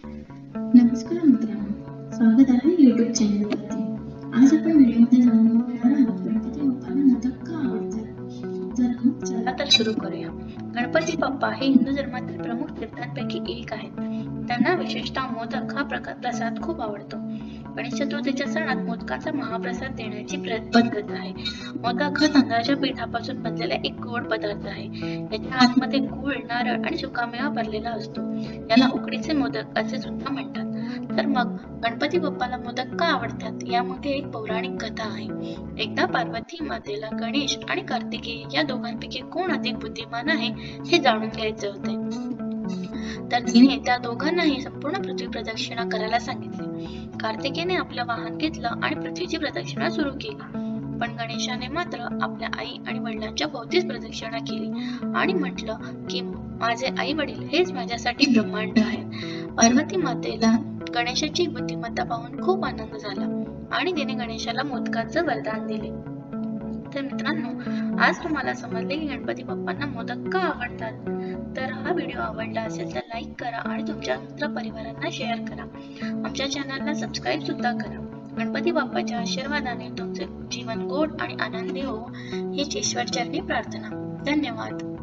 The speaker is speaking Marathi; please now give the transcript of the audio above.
नमस्कार मित्रांनो, स्वागत आहे YouTube चॅनलवरती। आज आपण व्हिडिओमध्ये जाणून घेणार आहोत गणपती बाप्पांना मोदक का आवडतात। तर मग चला तर सुरू करूया। गणपती बाप्पा हे हिंदू धर्मातील प्रमुख तीर्थांपैकी एक आहेत। त्यांना विशेषतः मोदक हा प्रसाद खूप आवडतो। गणेश चतुर्थीच्या सणात मोदकाचा महाप्रसाद देण्याची पद्धत आहे। मोदक हा तांदळाच्या पिठापासून बनलेला एक गोड पदार्थ आहे। याच्या आतमध्ये गूळ, नारळ आणि सुकामेवा भरलेला असतो। याला उकडीचे मोदक असे सुद्धा म्हणतात। तर मग गणपती बाप्पाला मोदक का आवडतात यामध्ये एक पौराणिक कथा आहे। एकदा पार्वती मातेला गणेश आणि कार्तिकेय या दोघांपैकी कोण अधिक बुद्धिमान आहे हे जाणून घ्यायचे होते। तर तिने त्या दोघांनाही संपूर्ण पृथ्वी प्रदक्षिणा करायला सांगितले। कार्तिकेयने आपलं वाहन घेतलं आणि पृथ्वीची प्रदक्षिणा सुरू केली। पण गणेशाने मात्र आपल्या आई आणि वडिलांच्या भोवतीच प्रदक्षिणा केली आणि म्हटलं की माझे आई वडील हेच माझ्यासाठी ब्रह्मांड आहे। पार्वती मातेला गणेशाची बुद्धिमत्ता पाहून खूप आनंद झाला आणि तिने गणेशाला मोदकाचं वरदान दिले। तर मित्रांनो, आज तुम्हाला समजले की गणपती बाप्पांना मोदक का आवडतात। तर हा व्हिडिओ आवडला असेल तर लाईक करा आणि तुमच्या मित्र परिवारांना शेअर करा। आमच्या चॅनलला सबस्क्राईब सुद्धा करा। गणपती बाप्पाच्या आशीर्वादाने तुमचे जीवन गोड आणि आनंदी हो हीच ईश्वर चरणी प्रार्थना। धन्यवाद।